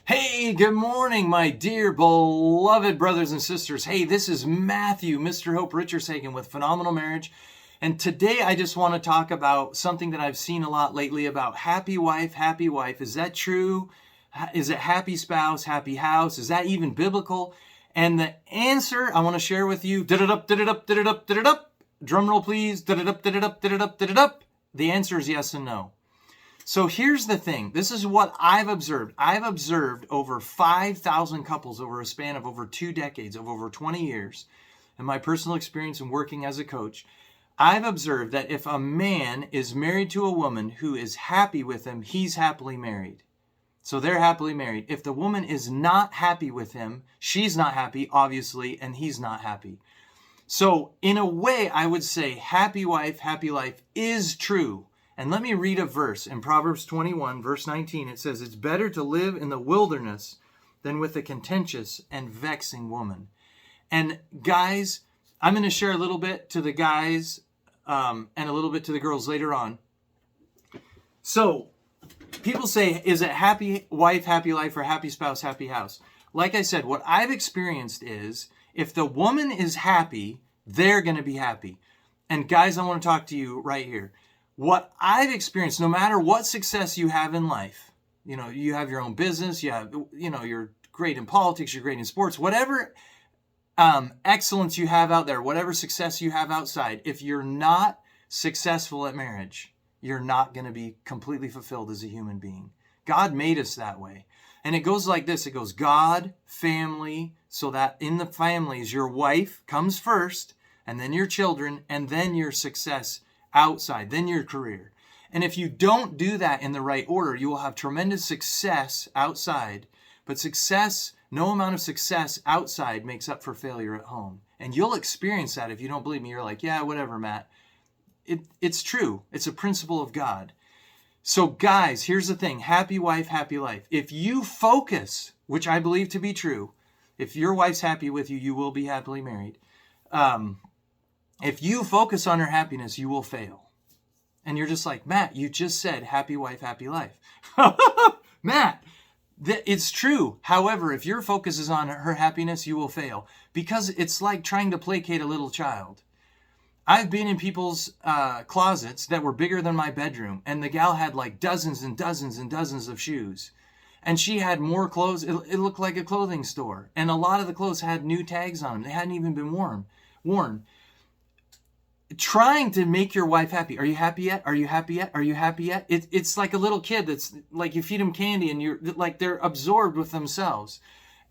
Hey, good morning, my dear beloved brothers and sisters. Hey, this is Matthew, Mr. Hope Richerzhagen with Phenomenal Marriage. And today I just want to talk about something that I've seen a lot lately about happy wife, happy wife. Is that true? Is it happy spouse, happy house? Is that even biblical? And the answer I want to share with you, drum roll please, the answer is yes and no. So here's the thing. This is what I've observed. I've observed over 5,000 couples over a span of over 2 decades, of over 20 years. In my personal experience in working as a coach, I've observed that if a man is married to a woman who is happy with him, he's happily married. So they're happily married. If the woman is not happy with him, she's not happy, obviously, and he's not happy. So in a way, I would say happy wife, happy life is true. And let me read a verse in Proverbs 21, verse 19. It says, "It's better to live in the wilderness than with a contentious and vexing woman." And guys, I'm going to share a little bit to the guys and a little bit to the girls later on. So people say, is it happy wife, happy life, or happy spouse, happy house? Like I said, what I've experienced is if the woman is happy, they're going to be happy. And guys, I want to talk to you right here. What I've experienced, no matter what success you have in life, you have your own business, you're great in politics, you're great in sports, whatever excellence you have out there, whatever success you have outside, if you're not successful at marriage, you're not going to be completely fulfilled as a human being. God made us that way. And it goes like this. It goes God, family, so that in the families, your wife comes first, and then your children, and then your success outside, then your career. And if you don't do that in the right order, you will have tremendous success outside. But no amount of success outside makes up for failure at home. And you'll experience that. If you don't believe me, you're like, yeah, whatever, Matt. It's true. It's a principle of God. So guys, here's the thing. Happy wife, happy life. If you focus, which I believe to be true, if your wife's happy with you, you will be happily married. If you focus on her happiness, you will fail. And you're just like, Matt, you just said happy wife, happy life. Matt, it's true. However, if your focus is on her happiness, you will fail. Because it's like trying to placate a little child. I've been in people's closets that were bigger than my bedroom. And the gal had like dozens and dozens and dozens of shoes. And she had more clothes. It looked like a clothing store. And a lot of the clothes had new tags on them. They hadn't even been worn. Trying to make your wife happy. Are you happy yet? Are you happy yet? Are you happy yet? It's like a little kid that's like you feed them candy and you're like they're absorbed with themselves.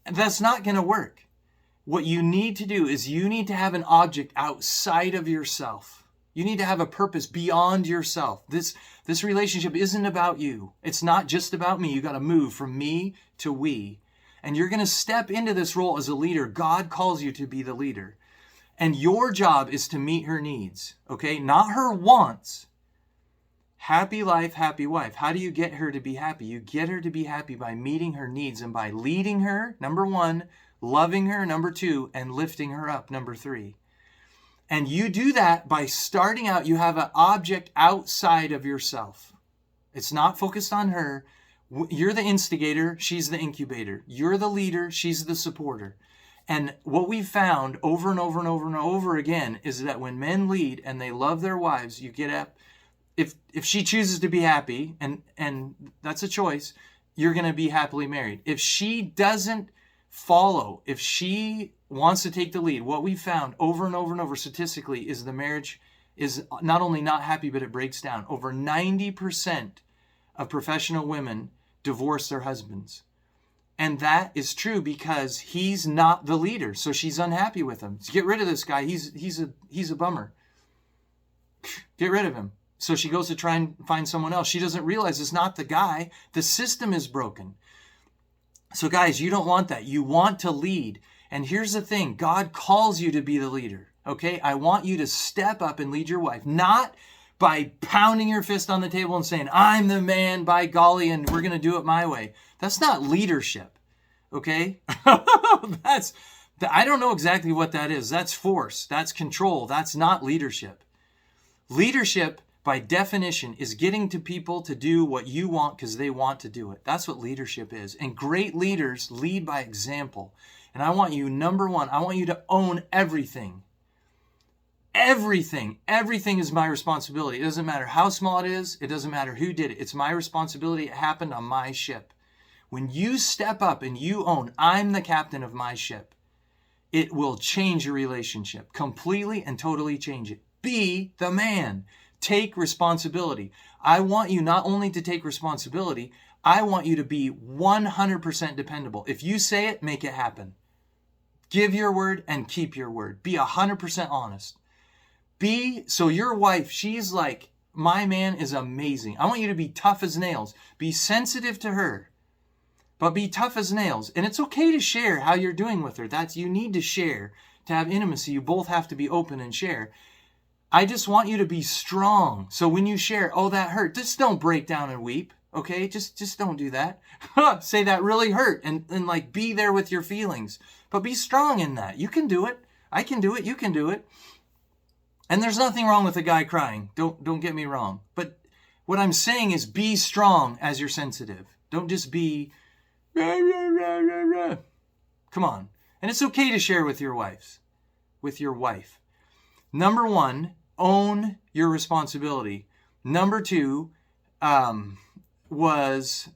That's not going to work. What you need to do is you need to have an object outside of yourself. You need to have a purpose beyond yourself. This relationship isn't about you. It's not just about me. You got to move from me to we. And you're going to step into this role as a leader. God calls you to be the leader. And your job is to meet her needs, okay? Not her wants. Happy life, happy wife. How do you get her to be happy? You get her to be happy by meeting her needs and by leading her, number 1, loving her, number 2, and lifting her up, number 3. And you do that by starting out, you have an object outside of yourself. It's not focused on her. You're the instigator, she's the incubator. You're the leader, she's the supporter. And what we've found over and over and over and over again is that when men lead and they love their wives, you get up. If she chooses to be happy, and that's a choice, you're going to be happily married. If she doesn't follow, if she wants to take the lead, what we've found over and over and over statistically is the marriage is not only not happy, but it breaks down. Over 90% of professional women divorce their husbands. And that is true because he's not the leader. So she's unhappy with him. So get rid of this guy. He's a bummer. Get rid of him. So she goes to try and find someone else. She doesn't realize it's not the guy. The system is broken. So guys, you don't want that. You want to lead. And here's the thing. God calls you to be the leader. Okay? I want you to step up and lead your wife. Not by pounding your fist on the table and saying, I'm the man, by golly, and we're going to do it my way. That's not leadership, okay? I don't know exactly what that is. That's force. That's control. That's not leadership. Leadership, by definition, is getting to people to do what you want because they want to do it. That's what leadership is. And great leaders lead by example. And I want you, number one, I want you to own everything. Everything. Everything is my responsibility. It doesn't matter how small it is. It doesn't matter who did it. It's my responsibility. It happened on my ship. When you step up and you own, I'm the captain of my ship, it will change your relationship completely and totally change it. Be the man. Take responsibility. I want you not only to take responsibility, I want you to be 100% dependable. If you say it, make it happen. Give your word and keep your word. Be 100% honest. So your wife, she's like, my man is amazing. I want you to be tough as nails. Be sensitive to her, but be tough as nails. And it's okay to share how you're doing with her. You need to share. To have intimacy, you both have to be open and share. I just want you to be strong. So when you share, oh, that hurt, just don't break down and weep. Okay, just don't do that. Say that really hurt and like be there with your feelings. But be strong in that. You can do it. I can do it. You can do it. And there's nothing wrong with a guy crying. Don't get me wrong. But what I'm saying is be strong as you're sensitive. Don't just be rah, rah, rah, rah, rah. Come on. And it's okay to share with your wife. Number one, own your responsibility. Number two was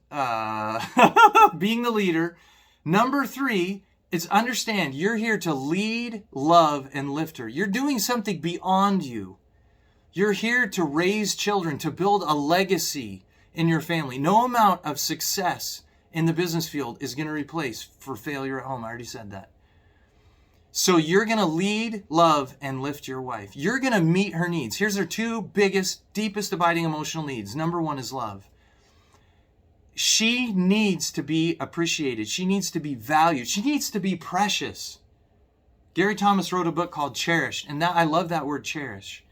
being the leader. Number three, it's understand you're here to lead, love, and lift her. You're doing something beyond you. You're here to raise children, to build a legacy in your family. No amount of success in the business field is going to replace for failure at home. I already said that. So you're going to lead, love, and lift your wife. You're going to meet her needs. Here's her two biggest, deepest abiding emotional needs. Number one is love. She needs to be appreciated. She needs to be valued. She needs to be precious. Gary Thomas wrote a book called Cherish, and I love that word cherish.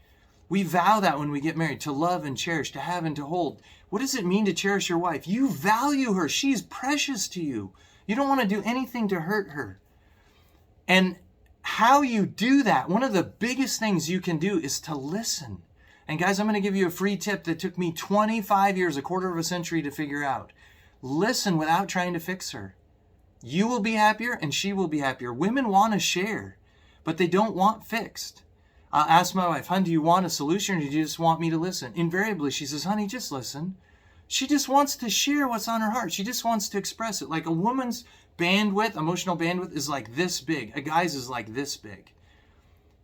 We vow that when we get married, to love and cherish, to have and to hold. What does it mean to cherish your wife? You value her. She's precious to you. You don't want to do anything to hurt her. And how you do that, one of the biggest things you can do is to listen. And guys, I'm going to give you a free tip that took me 25 years, a quarter of a century to figure out. Listen without trying to fix her. You will be happier and she will be happier. Women want to share, but they don't want fixed. I'll ask my wife, hon, do you want a solution or do you just want me to listen? Invariably, she says, honey, just listen. She just wants to share what's on her heart. She just wants to express it. Like a woman's bandwidth, emotional bandwidth is like this big. A guy's is like this big.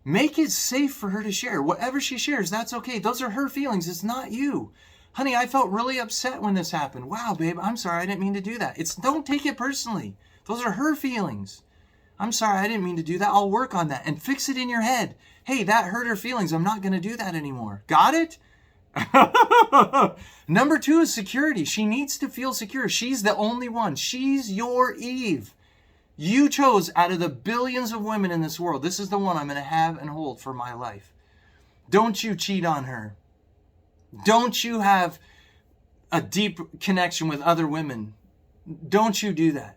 Make it safe for her to share. Whatever she shares, that's okay. Those are her feelings. It's not you. Honey, I felt really upset when this happened. Wow, babe, I'm sorry. I didn't mean to do that. Don't take it personally. Those are her feelings. I'm sorry. I didn't mean to do that. I'll work on that and fix it in your head. Hey, that hurt her feelings. I'm not going to do that anymore. Got it? Number two is security. She needs to feel secure. She's the only one. She's your Eve. You chose out of the billions of women in this world, this is the one I'm going to have and hold for my life. Don't you cheat on her. Don't you have a deep connection with other women. Don't you do that.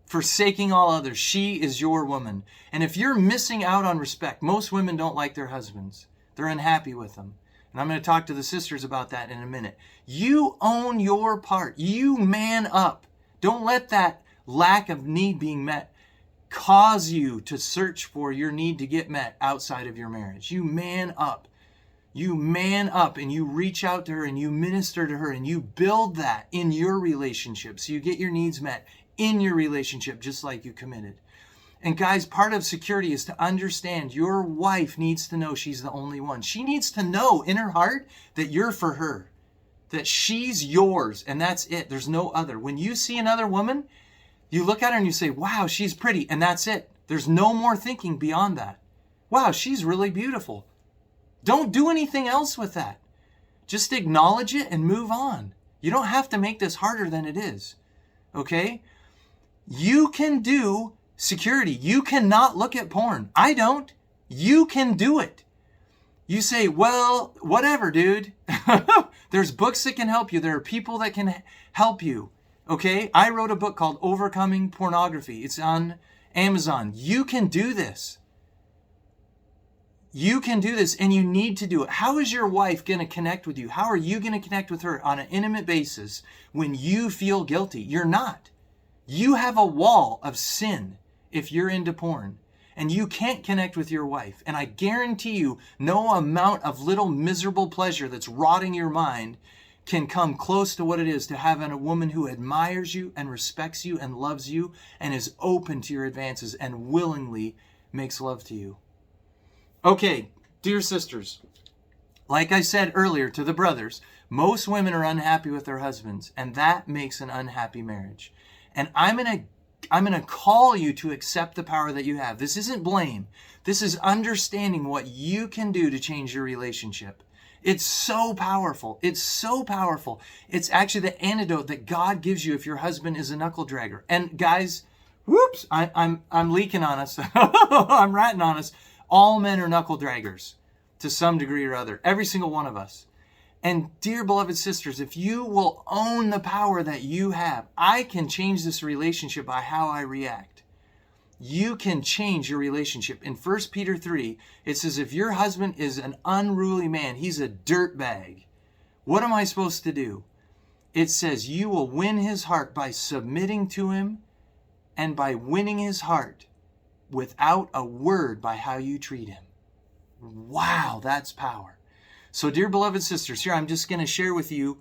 Forsaking all others, she is your woman. And if you're missing out on respect, most women don't like their husbands. They're unhappy with them. And I'm going to talk to the sisters about that in a minute. You own your part. You man up. Don't let that lack of need being met cause you to search for your need to get met outside of your marriage. You man up. You man up and you reach out to her and you minister to her and you build that in your relationship so you get your needs met in your relationship just like you committed. And guys, part of security is to understand your wife needs to know she's the only one. She needs to know in her heart that you're for her, that she's yours and that's it. There's no other. When you see another woman, you look at her and you say, wow, she's pretty, and that's it. There's no more thinking beyond that. Wow, she's really beautiful. Don't do anything else with that. Just acknowledge it and move on. You don't have to make this harder than it is. Okay? You can do security. You cannot look at porn. I don't. You can do it. You say, well, whatever, dude. There's books that can help you. There are people that can help you. Okay, I wrote a book called Overcoming Pornography. It's on Amazon. You can do this. You can do this, and you need to do it. How is your wife going to connect with you? How are you going to connect with her on an intimate basis when you feel guilty? You're not. You have a wall of sin if you're into porn, and you can't connect with your wife. And I guarantee you, no amount of little miserable pleasure that's rotting your mind can come close to what it is to have a woman who admires you and respects you and loves you and is open to your advances and willingly makes love to you. Okay, dear sisters, like I said earlier to the brothers, most women are unhappy with their husbands, and that makes an unhappy marriage. And I'm going to call you to accept the power that you have. This isn't blame. This is understanding what you can do to change your relationship. It's so powerful. It's so powerful. It's actually the antidote that God gives you if your husband is a knuckle dragger. And guys, whoops, I'm leaking on us. I'm ratting on us. All men are knuckle draggers to some degree or other. Every single one of us. And dear beloved sisters, if you will own the power that you have, I can change this relationship by how I react. You can change your relationship. In 1 Peter 3, it says, if your husband is an unruly man, he's a dirtbag. What am I supposed to do? It says you will win his heart by submitting to him and by winning his heart without a word by how you treat him. Wow, that's power. So dear beloved sisters, here I'm just going to share with you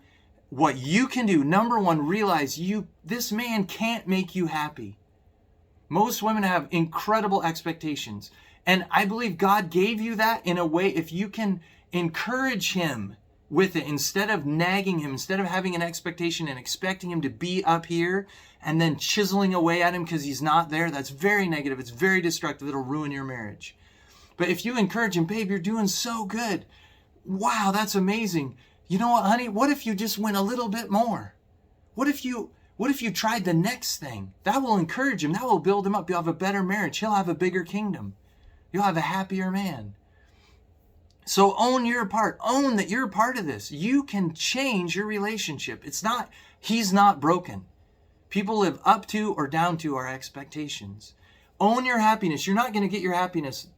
what you can do. Number one, realize this man can't make you happy. Most women have incredible expectations. And I believe God gave you that in a way, if you can encourage him with it, instead of nagging him, instead of having an expectation and expecting him to be up here and then chiseling away at him because he's not there, that's very negative. It's very destructive. It'll ruin your marriage. But if you encourage him, babe, you're doing so good. Wow, that's amazing. You know what, honey? What if you just went a little bit more? What if you tried the next thing? That will encourage him. That will build him up. You'll have a better marriage. He'll have a bigger kingdom. You'll have a happier man. So own your part. Own that you're a part of this. You can change your relationship. He's not broken. People live up to or down to our expectations. Own your happiness. You're not going to get your happiness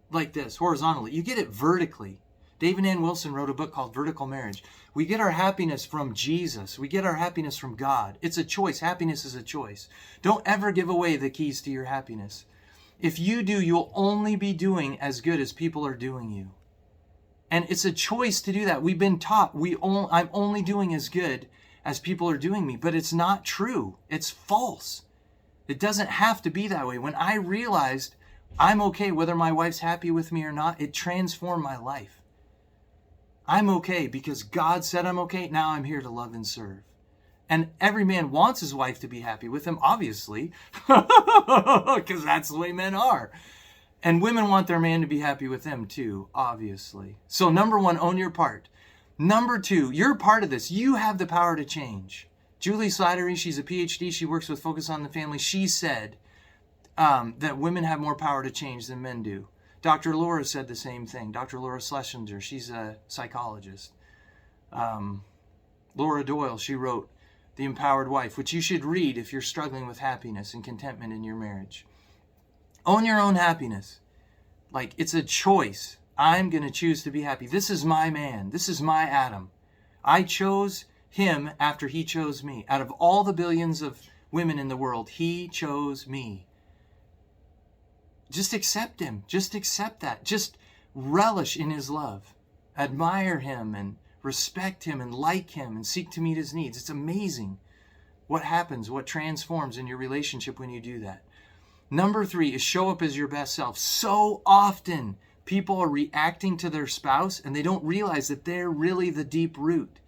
like this, horizontally. You get it vertically. David Ann Wilson wrote a book called Vertical Marriage. We get our happiness from Jesus. We get our happiness from God. It's a choice. Happiness is a choice. Don't ever give away the keys to your happiness. If you do, you'll only be doing as good as people are doing you. And it's a choice to do that. We've been taught I'm only doing as good as people are doing me, but it's not true. It's false. It doesn't have to be that way. When I realized I'm okay whether my wife's happy with me or not, it transformed my life. I'm okay because God said I'm okay. Now I'm here to love and serve. And every man wants his wife to be happy with him, obviously, because that's the way men are. And women want their man to be happy with them too, obviously. So number one, own your part. Number two, you're part of this. You have the power to change. Julie Slattery, she's a PhD. She works with Focus on the Family. She said that women have more power to change than men do. Dr. Laura said the same thing. Dr. Laura Schlesinger, she's a psychologist. Laura Doyle, she wrote The Empowered Wife, which you should read if you're struggling with happiness and contentment in your marriage. Own your own happiness. Like, it's a choice. I'm going to choose to be happy. This is my man. This is my Adam. I chose him after he chose me. Out of all the billions of women in the world, he chose me. Just accept him. Just accept that. Just relish in his love. Admire him and respect him and like him and seek to meet his needs. It's amazing what happens, what transforms in your relationship when you do that. Number three is show up as your best self. So often people are reacting to their spouse and they don't realize that they're really the deep root.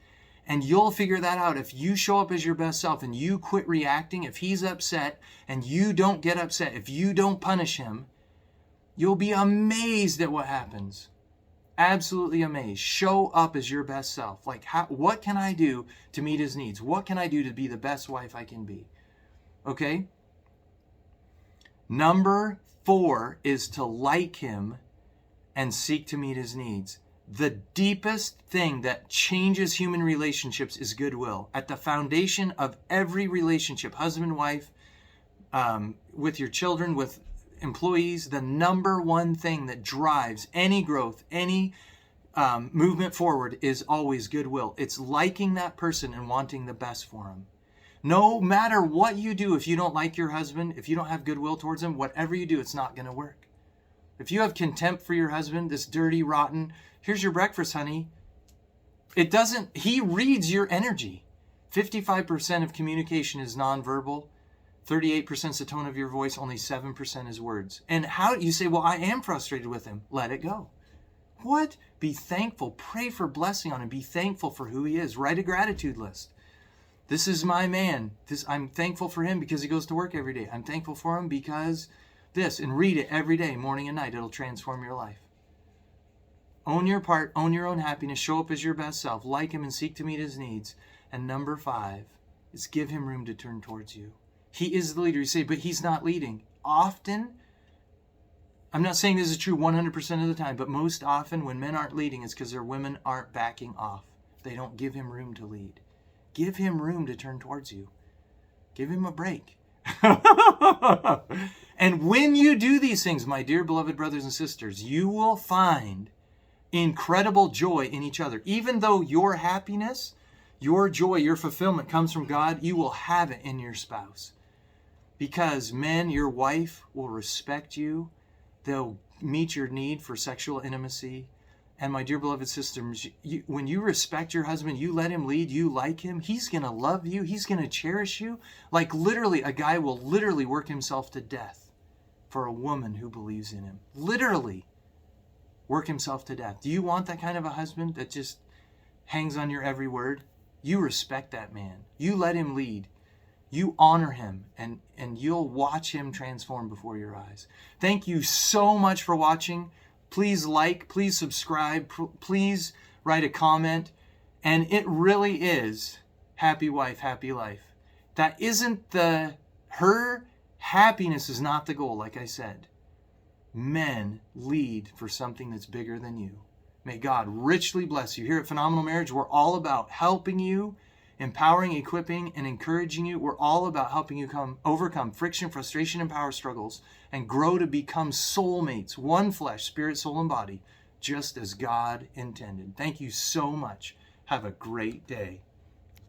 And you'll figure that out if you show up as your best self and you quit reacting. If he's upset and you don't get upset, if you don't punish him, you'll be amazed at what happens. Absolutely amazed. Show up as your best self. Like, what can I do to meet his needs? What can I do to be the best wife I can be? Okay? Number four is to like him and seek to meet his needs. The deepest thing that changes human relationships is goodwill. At the foundation of every relationship, husband, wife, with your children, with employees, the number one thing that drives any growth, any movement forward is always goodwill. It's liking that person and wanting the best for him. No matter what you do, if you don't like your husband, if you don't have goodwill towards him, whatever you do, it's not going to work. If you have contempt for your husband, this dirty, rotten, here's your breakfast, honey. He reads your energy. 55% of communication is nonverbal. 38% is the tone of your voice. Only 7% is words. And how you say, well, I am frustrated with him. Let it go. What? Be thankful. Pray for blessing on him. Be thankful for who he is. Write a gratitude list. This is my man. I'm thankful for him because he goes to work every day. I'm thankful for him because this. And read it every day, morning and night. It'll transform your life. Own your part. Own your own happiness. Show up as your best self. Like him and seek to meet his needs. And number 5 is give him room to turn towards you. He is the leader. You say, but he's not leading. Often, I'm not saying this is true 100% of the time, but most often when men aren't leading, it's because their women aren't backing off. They don't give him room to lead. Give him room to turn towards you. Give him a break. And when you do these things, my dear beloved brothers and sisters, you will find incredible joy in each other. Even though your happiness, your joy, your fulfillment comes from God, you will have it in your spouse. Because men, your wife will respect you. They'll meet your need for sexual intimacy. And my dear beloved sisters, when you respect your husband, you let him lead, you like him, he's going to love you, he's going to cherish you. Like literally, a guy will literally work himself to death for a woman who believes in him. Literally work himself to death. Do you want that kind of a husband that just hangs on your every word? You respect that man. You let him lead. You honor him, and you'll watch him transform before your eyes. Thank you so much for watching. Please like, please subscribe, please write a comment. And it really is happy wife, happy life. That isn't her happiness is not the goal, like I said. Men lead for something that's bigger than you. May God richly bless you. Here at Phenomenal Marriage, we're all about helping you, empowering, equipping, and encouraging you. We're all about helping you overcome friction, frustration, and power struggles and grow to become soulmates, one flesh, spirit, soul, and body, just as God intended. Thank you so much. Have a great day.